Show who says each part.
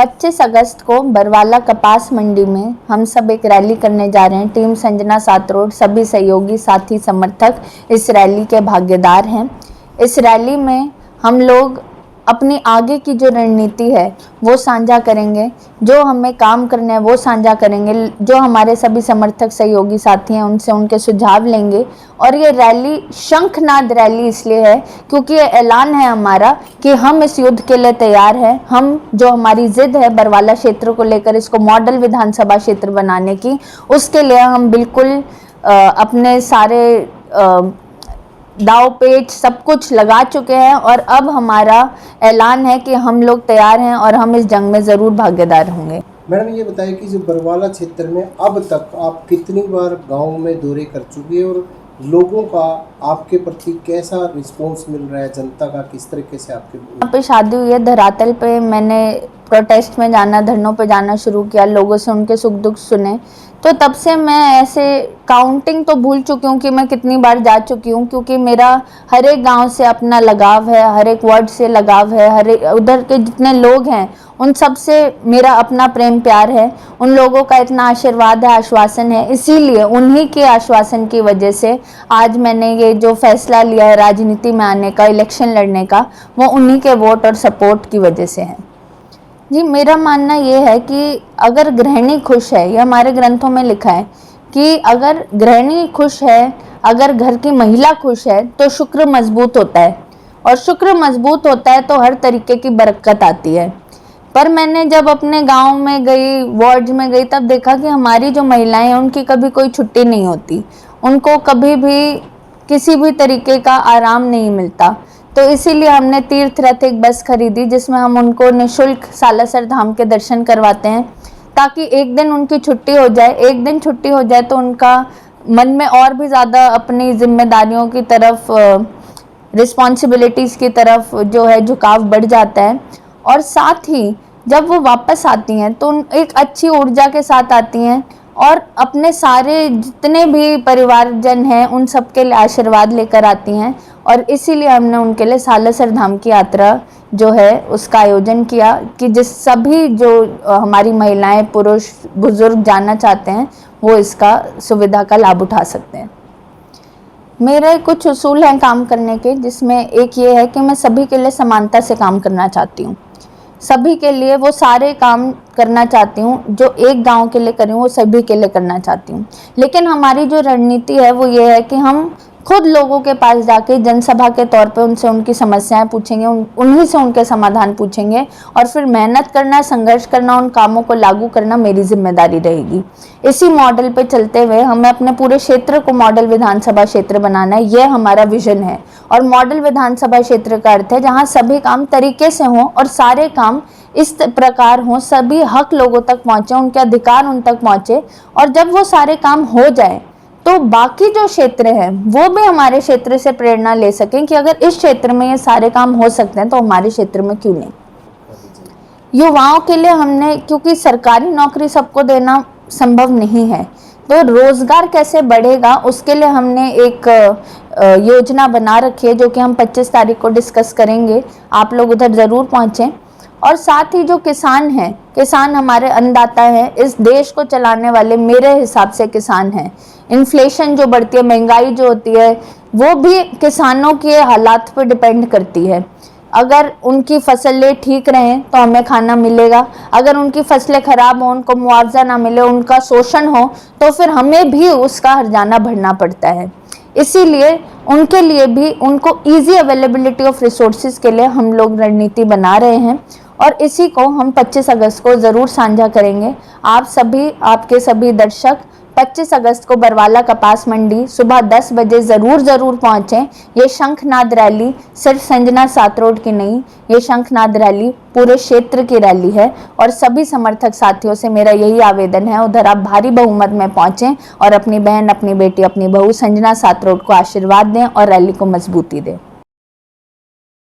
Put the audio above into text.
Speaker 1: 25 अगस्त को बरवाला कपास मंडी में हम सब एक रैली करने जा रहे हैं। टीम संजना सातरोड, सभी सहयोगी, साथी, समर्थक इस रैली के भागीदार हैं। इस रैली में हम लोग अपनी आगे की जो रणनीति है वो साझा करेंगे, जो हमें काम करना है वो साझा करेंगे, जो हमारे सभी समर्थक सहयोगी साथी हैं उनसे उनके सुझाव लेंगे। और ये रैली शंखनाद रैली इसलिए है क्योंकि ये ऐलान है हमारा कि हम इस युद्ध के लिए तैयार हैं। हम जो हमारी जिद है बरवाला क्षेत्र को लेकर, इसको मॉडल विधानसभा क्षेत्र बनाने की, उसके लिए हम बिल्कुल अपने सारे दाव पेच सब कुछ लगा चुके हैं और अब हमारा ऐलान है कि हम लोग तैयार हैं और हम इस जंग में ज़रूर भागीदार होंगे।
Speaker 2: मैडम ये बताइए कि जो बरवाला क्षेत्र में अब तक आप कितनी बार गांव में दौरे कर चुकी है और लोगों का आपके प्रति कैसा रिस्पांस मिल रहा है, जनता का किस तरीके से आपके
Speaker 1: यहाँ पे शादी हुई है धरातल पे, मैंने प्रोटेस्ट में जाना, धरनों पे जाना शुरू किया, लोगों से उनके सुख दुख सुने, तो तब से मैं ऐसे काउंटिंग तो भूल चुकी हूँ कि मैं कितनी बार जा चुकी हूँ, क्योंकि मेरा हर एक गांव से अपना लगाव है, हर एक वार्ड से लगाव है, हर एक उधर के जितने लोग हैं उन सब से मेरा अपना प्रेम प्यार है। उन लोगों का इतना आशीर्वाद है, आश्वासन है, इसीलिए उन्हीं के आश्वासन की वजह से आज मैंने ये जो फैसला लिया है राजनीति में आने का, इलेक्शन लड़ने का, वो उन्हीं के वोट और सपोर्ट की वजह से है। जी, मेरा मानना ये है कि अगर गृहिणी खुश है, ये हमारे ग्रंथों में लिखा है कि अगर गृहिणी खुश है, अगर घर की महिला खुश है तो शुक्र मजबूत होता है, और शुक्र मजबूत होता है तो हर तरीके की बरकत आती है। पर मैंने जब अपने गांव में गई, वार्ड में गई, तब देखा कि हमारी जो महिलाएं हैं उनकी कभी कोई छुट्टी नहीं होती, उनको कभी भी किसी भी तरीके का आराम नहीं मिलता। तो इसीलिए हमने तीर्थ रथ एक बस खरीदी जिसमें हम उनको निःशुल्क सालासर धाम के दर्शन करवाते हैं, ताकि एक दिन उनकी छुट्टी हो जाए। एक दिन छुट्टी हो जाए तो उनका मन में और भी ज़्यादा अपनी जिम्मेदारियों की तरफ, रिस्पॉन्सिबिलिटीज़ की तरफ जो है झुकाव बढ़ जाता है। और साथ ही जब वो वापस आती हैं तो एक अच्छी ऊर्जा के साथ आती हैं और अपने सारे जितने भी परिवारजन हैं उन सब के लिए आशीर्वाद लेकर आती हैं। और इसीलिए हमने उनके लिए सालासर धाम की यात्रा जो है उसका आयोजन किया कि जिस सभी जो हमारी महिलाएं, पुरुष, बुजुर्ग जाना चाहते हैं वो इसका सुविधा का लाभ उठा सकते हैं। मेरे कुछ उसूल हैं काम करने के, जिसमें एक ये है कि मैं सभी के लिए समानता से काम करना चाहती हूँ। सभी के लिए वो सारे काम करना चाहती हूँ जो एक गांव के लिए करूँ, वो सभी के लिए करना चाहती हूँ। लेकिन हमारी जो रणनीति है वो ये है कि हम खुद लोगों के पास जाके जनसभा के तौर पे उनसे उनकी समस्याएं पूछेंगे, उन्हीं से उनके समाधान पूछेंगे और फिर मेहनत करना, संघर्ष करना, उन कामों को लागू करना मेरी जिम्मेदारी रहेगी। इसी मॉडल पे चलते हुए हमें अपने पूरे क्षेत्र को मॉडल विधानसभा क्षेत्र बनाना है, यह हमारा विजन है। और मॉडल विधानसभा क्षेत्र का अर्थ है जहाँ सभी काम तरीके से हों और सारे काम इस प्रकार हों, सभी हक लोगों तक पहुँचे, उनके अधिकार उन तक पहुँचे। और जब वो सारे काम हो जाए तो बाकी जो क्षेत्र हैं वो भी हमारे क्षेत्र से प्रेरणा ले सकें कि अगर इस क्षेत्र में ये सारे काम हो सकते हैं तो हमारे क्षेत्र में क्यों नहीं। युवाओं के लिए हमने, क्योंकि सरकारी नौकरी सबको देना संभव नहीं है, तो रोजगार कैसे बढ़ेगा उसके लिए हमने एक योजना बना रखी है जो कि हम 25 तारीख को डिस्कस करेंगे। आप लोग उधर ज़रूर पहुँचें। और साथ ही जो किसान हैं, किसान हमारे अन्नदाता हैं, इस देश को चलाने वाले मेरे हिसाब से किसान हैं। इन्फ्लेशन जो बढ़ती है, महंगाई जो होती है, वो भी किसानों के हालात पर डिपेंड करती है। अगर उनकी फसलें ठीक रहें तो हमें खाना मिलेगा, अगर उनकी फसलें खराब हों, उनको मुआवजा ना मिले, उनका शोषण हो, तो फिर हमें भी उसका हर्जाना भरना पड़ता है। इसीलिए उनके लिए भी, उनको ईजी अवेलेबिलिटी ऑफ रिसोर्सेज के लिए हम लोग रणनीति बना रहे हैं और इसी को हम 25 अगस्त को ज़रूर साझा करेंगे। आप सभी, आपके सभी दर्शक 25 अगस्त को बरवाला कपास मंडी सुबह 10 बजे ज़रूर पहुँचें। ये शंखनाद रैली सिर्फ संजना सातरोड की नहीं, ये शंखनाद रैली पूरे क्षेत्र की रैली है। और सभी समर्थक साथियों से मेरा यही आवेदन है, उधर आप भारी बहुमत में पहुँचें और अपनी बहन, अपनी बेटी, अपनी बहू संजना सातरोड को आशीर्वाद दें और रैली को मजबूती दें।